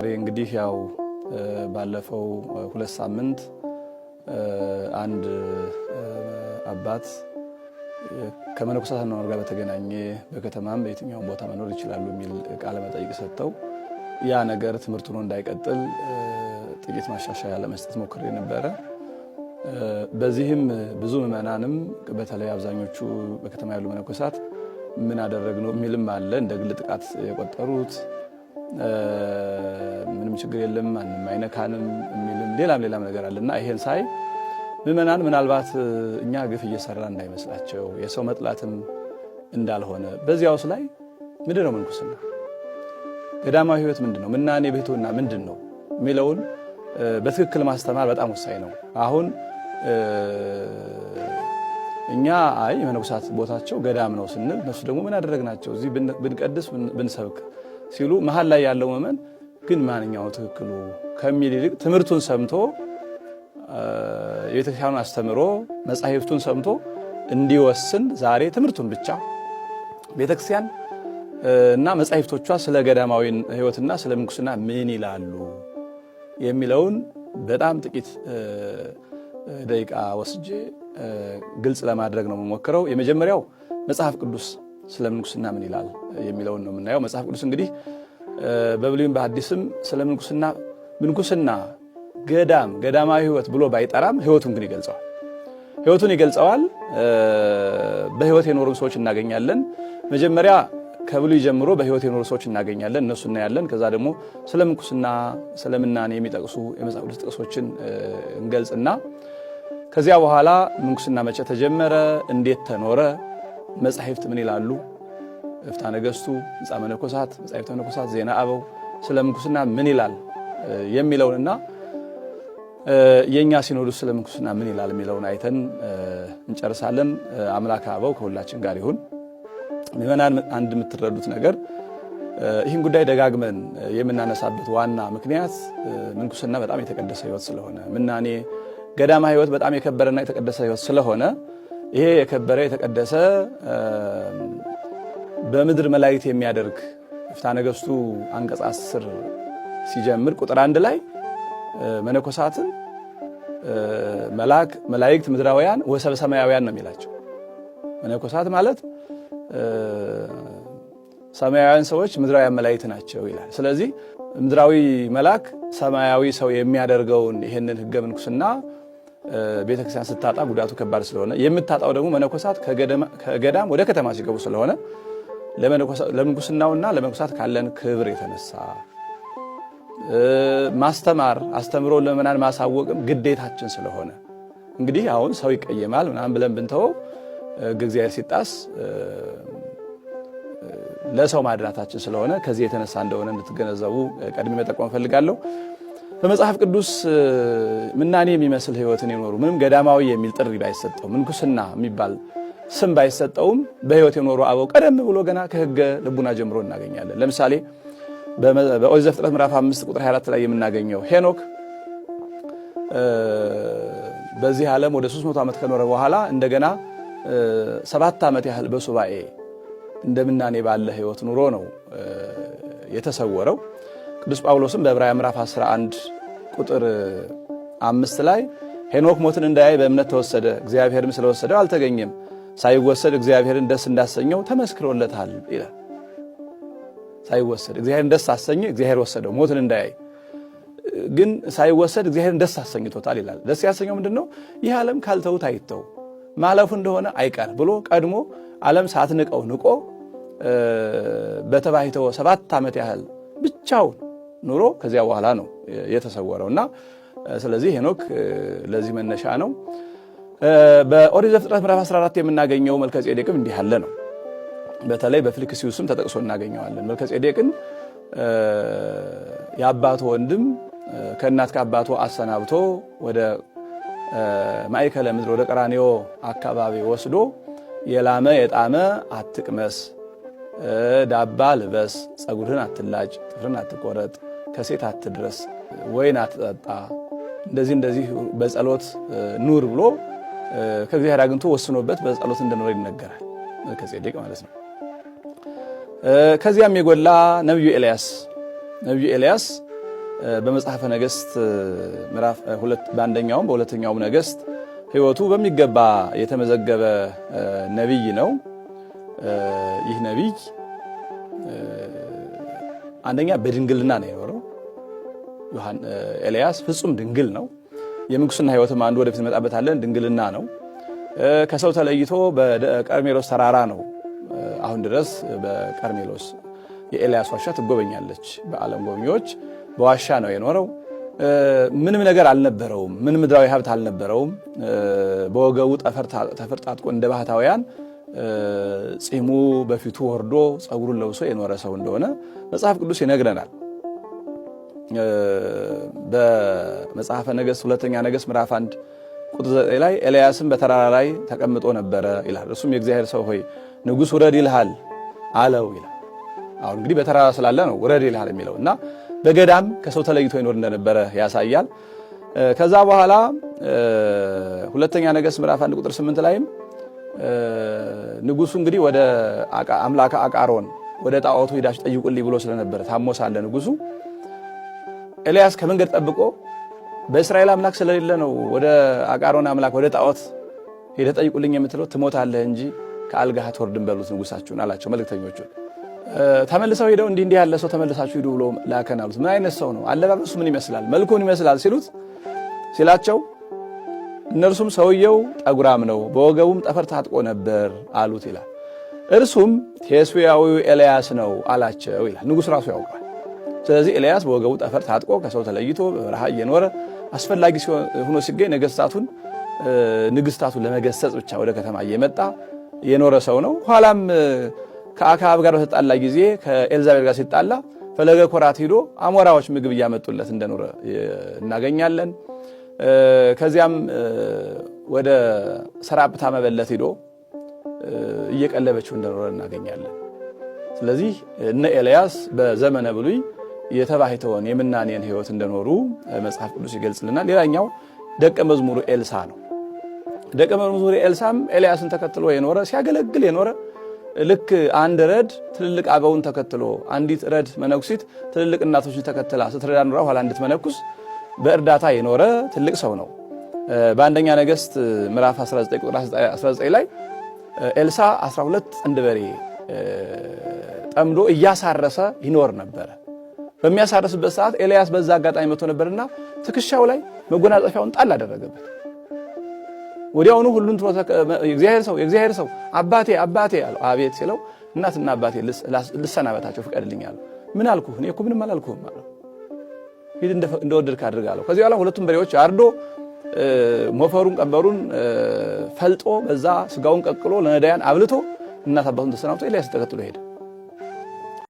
እንግዲህ ያው ባለፈው 2 ሳምንት አንድ አባት ከመነኮሳት ነው ጋር በተገናኘ በከተማም በየትኛውም ቦታ መኖር ይችላሉ የሚል ቃለ መጠይቅ ሰጥተው ያ ነገር ትምህርቱ ነው እንዳይቀጥል ጥቂት ማሻሻያ ለመስጠት ሞክሬ ነበር። በዚህም ብዙ ምዕመናንም በተለይ አብዛኞቹ በከተማ ያሉ መነኮሳት ምን አደረግነው የሚልም አለ እንደ ግል ጥቃት የቆጠሩት ምንም ችግር የለም ማንንም አይነካንም የሚልም ሌላም ነገር አለና ይሄን ሳይ ምዕመናን ምናልባት እኛ ግፍ እየሰራ እንዳይመስላቸው የሰው መጥላትም እንዳልሆነ በዚያውስ ላይ ምንድነው ምንኩስና ገዳማዊ ህይወት ምንድነው ምናኔ ቤቱና ምንድነው የሚለውን በትክክል ማስተማር በጣም ወሳኝ ነው። አሁን እኛ የመነኮሳት ቦታቸው ገዳም ነው ስንል እነሱ ደግሞ ምን አደረግናቸው እዚህ ብንቀድስ ብንሰብክ ሲሉ መሃል ላይ ያለው መመን ግን ማንኛው ትክክሉ ከሚል ይልቅ ትምህርቱን ሰምቶ የቤተክርስቲያኑን አስተምሮ መጻሕፍቱን ሰምቶ እንዲወስን ዛሬ ትምህርቱን ብቻ ቤተክርስቲያን እና መጻሕፍቶቿ ስለ ገዳማዊ ህይወትና ስለ ምንኩስና ምን ይላሉ የሚለውን በጣም ጥቂት ደቂቃ ወስጄ ግልጽ ለማድረግ ነው የምሞክረው። የመጀመሪያው መጽሐፍ ቅዱስ ስለ ምንኩስና ምን ይላል የሚለውን ነው የምናየው። መጽሐፍ ቅዱስ እንግዲህ በብሉይም በሐዲስም ስለ ምንኩስና ገዳማዊ ህይወት ብሎ ባይጠራም ህይወቱን ግን ይገልጸዋል። በህይወት የኖሩ ሰዎች እናገኛለን። መጀመሪያ ከብሉይ ጀምሮ በህይወት የኖሩ ሰዎች እናገኛለን፣ እነሱ እናያለን። ከዛ ደግሞ ስለ ምንኩስና ስለ ምናኔ የሚጠቅሱ የመጽሐፍ ቅዱስ ጥቅሶችን እንገልጽና ከዚያ በኋላ ምንኩስና መቼ ተጀመረ፣ እንዴት ተኖረ፣ መጻሕፍት ምን ይላሉ፣ ፍትሐ ነገሥቱ፣ ሕንጻ መነኮሳት፣ መጻሕፍተ መነኮሳት፣ ዜና አበው ስለ ምንኩስና ምን ይላል የሚለውንና የኛ ሲኖዶስ ስለ ምንኩስና ምን ይላል የሚለውን አይተን እንጨርሳለን። አምላከ አበው ከሁላችን ጋር ይሁን። ምዕመናን አንድ የምትረዱት ነገር ይህን ጉዳይ ደጋግመን የምናነሳበት ዋና ምክንያት ምንኩስና በጣም የተቀደሰ ህይወት ስለሆነ ምናኔ ገዳማ ህይወት በጣም የከበረና የተቀደሰ ህይወት ስለሆነ ይሄ የከበረ የተቀደሰ በምድር መላእክት የሚያደርግ ፍትሐ ነገሥቱ አንቀጽ 10 ሲጀምር ቁጥር 1 ላይ መነኮሳትን መላእክት ምድራውያን ወሰብ ሰማያውያን ነው የሚላቸው። መነኮሳት ማለት ሰማያውያን ሰዎች ምድራውያን መላእክት ናቸው ይላል። ስለዚህ ምድራዊ መልአክ ሰማያዊ ሰው የሚያደርገውን ይሄንን ህገ ምንኩስና ቤተክርስቲያን ስታጣ ጉዳቱ ከባድ ስለሆነ የምታጣው ደግሞ መነኮሳት ከገዳም ወደ ከተማ ሲገቡ ስለሆነ ለምንኩስናውና ለመነኮሳት ካለን ክብር የተነሳ ማስተማር አስተምሮ ለምናን ማሳወቅም ግዴታችን ስለሆነ እንግዲህ አሁን ሰው ይቀየማል ምናምን ብለን ብንተወው እግዚአብሔር ሲጣስ ለሰው ማድራታችን ስለሆነ ከዚህ የተነሳ እንደሆነ እንድትገነዘቡ ቀድሜ መጠቆም ፈልጋለሁ። በመጽሐፍ ቅዱስ ምናኔ የሚመስል ህይወትን የኖሩ ምንም ገዳማዊ የሚል ጥሪ ባይሰጠው ምንኩስና የሚባል ስም ባይሰጠውም በህይወት የኖሩ አበው ቀደም ብሎ ገና ከህገ ልቡና ጀምሮ እናገኛለን። ለምሳሌ በኦሪት ዘፍጥረት ምዕራፍ 5 ቁጥር 24 ላይ የምናገኘው ሄኖክ በዚህ ዓለም ወደ 300 ዓመት ከኖረ በኋላ እንደገና 7 ዓመት ያህል በሱባኤ እንደምናኔ ባለ ህይወት ኑሮ ነው የተሰወረው። ቅዱስ ጳውሎስም በዕብራውያን ምዕራፍ 11 ቁጥር 5 ላይ ሄኖክ ሞትን እንዳያይ በእምነት ተወሰደ፣ እግዚአብሔርም ስለወሰደው አልተገኘም፣ ሳይወሰድ እግዚአብሔርን ደስ እንዳሰኘው ተመስክሮለታል ይላል። ሳይወሰድ እግዚአብሔርን ደስ አሰኘ፣ እግዚአብሔር ወሰደው። ሞትን እንዳያይ ግን ሳይወሰድ እግዚአብሔርን ደስ አሰኝቶታል ይላል። ደስ ያሰኘው ምንድነው? ይህ ዓለም ካልተውት አይተው ማለፉ እንደሆነ አይቀር ብሎ ቀድሞ ዓለም ሳትንቀው ንቆ በተባይተው 7 ዓመት ያህል ብቻውን ኑሮ ከዚያ በኋላ ነው የተሰወረውና ስለዚህ ሄኖክ ለዚህ መነሻ ነው። በኦሪት ዘፍጥረት ምዕራፍ 14 የምናገኘው መልከጼዴቅም እንዲህ ያለ ነው። በተለይ በፊልክስዩስም ተጠቅሶ እናገኘዋለን። መልከጼዴቅን የአባቱ ወንድም ከእናት ከአባቱ አሰናብቶ ወደ ማእከለ ምድር ወደ ቀራንዮ አካባቢ ወስዶ የላመ የጣመ አትቅመስ፣ ዳባ ልበስ፣ ጸጉርህን አትላጭ፣ ጥፍርን አትቆረጥ፣ ከሴት አትድረስ፣ ወይን አትጠጣ፣ እንደዚህ በጸሎት ኑር ብሎ ከእግዚአብሔር አግኝቶ ወስኖበት በጸሎት እንደኖረ ይነገራል። መልከጼዴቅ ማለት ነው። ከዚያም የጎላ ነብዩ ኤልያስ በመጽሐፈ ነገሥት ምዕራፍ 2 በአንደኛውም በሁለተኛውም ነገሥት ሕይወቱ በሚገባ የተመዘገበ ነቢይ ነው። ይህ ነቢይ አንደኛ በድንግልና ነው የኖረው። ኤልያስ ፍጹም ድንግል ነው። የምንኩስና ሕይወትም አንዱ ወደፊት እንመጣበታለን ድንግልና ነው። ከሰው ተለይቶ በቀርሜሎስ ተራራ ነው። አሁን ድረስ በቀርሜሎስ የኤልያስ ዋሻ ትጎበኛለች በዓለም ጎብኚዎች። በዋሻ ነው የኖረው። ምንም ነገር አልነበረውም። ምን ምድራዊ ሀብት አልነበረውም። በወገቡ ጠፍር ታጥቆ እንደ ባህታውያን ጺሙ በፊቱ ወርዶ ጸጉሩን ለብሶ የኖረ ሰው እንደሆነ መጽሐፍ ቅዱስ ይነግረናል። በመጽሐፈ ነገሥት ሁለተኛ ነገሥት ምዕራፍ 1 ቁጥር 9 ላይ ኤልያስም በተራራ ላይ ተቀምጦ ነበረ ይላል። እርሱም የእግዚአብሔር ሰው ሆይ ንጉሥ ውረድ ይልሃል አለው ይላል። አሁን እንግዲህ በተራራ ስላለ ነው ውረድ ይልሃል የሚለው እና በገዳም ከሰው ተለይቶ ይኖር እንደነበረ ያሳያል። ከዛ በኋላ ሁለተኛ ነገሥት ምዕራፍ 1 ቁጥር 8 ላይም ንጉሱ እንግዲህ ወደ አምላከ አቃሮን ወደ ጣዖቱ ሄዳችሁ ጠይቁልኝ ብሎ ስለነበረ ታሞ ሳለ ንጉሱ ኤልያስ ከመንገድ ጠብቆ በእስራኤል አምላክ ስለሌለ ነው ወደ አቃሮን አምላክ ወደ ጣዖት ሄደ ጠይቁልኝ የምትለው ትሞታለህ እንጂ ከአልጋህ አትወርድም በሉት ንጉሳችሁን አላቸው መልእክተኞቹን። ተመልሰው ሄደው እንዲህ ያለ ሰው ተመልሳችሁ ሂዱ ብሎ ላከን አሉት። ምን አይነት ሰው ነው? አለባበሱ ምን ይመስላል? መልኩን ይመስላል ሲላቸው እነርሱም ሰውየው ጠጉራም ነው፣ በወገቡም ጠፈር ታጥቆ ነበር አሉት ይላል። እርሱም ቴስብያዊው ኤልያስ ነው አላቸው ይላል። ንጉሥ ራሱ ያውቃል። ስለዚህ ኤልያስ በወገቡ ጠፈር ታጥቆ ከሰው ተለይቶ በበረሃ እየኖረ አስፈላጊ ሆኖ ሲገኝ ንግስታቱን ለመገሰጽ ብቻ ወደ ከተማ እየመጣ የኖረ ሰው ነው። ኋላም ከአክዓብ ጋር በተጣላ ጊዜ ከኤልዛቤል ጋር ሲጣላ ፈለገ ኮራት ሄዶ አሞራዎች ምግብ እያመጡለት እንደኖረ እናገኛለን። ከዚያም ወደ ሰራጵታ መበለት ሄዶ እየቀለበችው እንደኖረ እናገኛለን። ስለዚህ እነ ኤልያስ በዘመነ ብሉይ የተባሂተውን የምናኔን ሕይወት እንደኖሩ መጽሐፍ ቅዱስ ይገልጽልናል። ሌላኛው ደቀ መዝሙሩ ኤልሳ ነው። ደቀ መዝሙሩ ኤልሳም ኤልያስን ተከትሎ የኖረ ሲያገለግል የኖረ ልክ አንድ ረድ ትልልቅ አበውን ተከትሎ አንዲት ረድ መነኩሲት ትልልቅ እናቶችን ተከትላ ስትረዳ ኖራ ኋላ እንድትመነኩስ በእርዳታ የኖረ ትልቅ ሰው ነው። በአንደኛ ነገሥት ምዕራፍ 19 ቁጥር 19 ላይ ኤልሳ 12 ጥንድ በሬ ጠምዶ እያሳረሰ ይኖር ነበረ። በሚያሳርስበት ሰዓት ኤልያስ በዛ አጋጣሚ መጥቶ ነበርና ትከሻው ላይ መጎናጸፊያውን ጣል አደረገበት። ወዲያውኑ ሁሉን የእግዚአብሔር ሰው አባቴ አለው። አቤት ሲለው እናትና አባቴ ልሰናበታቸው ፍቀድልኝ አለው። ምን አልኩህ? እኔ እኮ ምንም አላልኩህም አለው። ሂድ እንደወደድክ አድርግ አለው። ከዚህ በኋላ ሁለቱም በሬዎች አርዶ ሞፈሩን ቀንበሩን ፈልጦ በዛ ስጋውን ቀቅሎ ለነዳያን አብልቶ እናት አባቱን ተሰናብቶ ኤልያስ ተከትሎ ሄደ።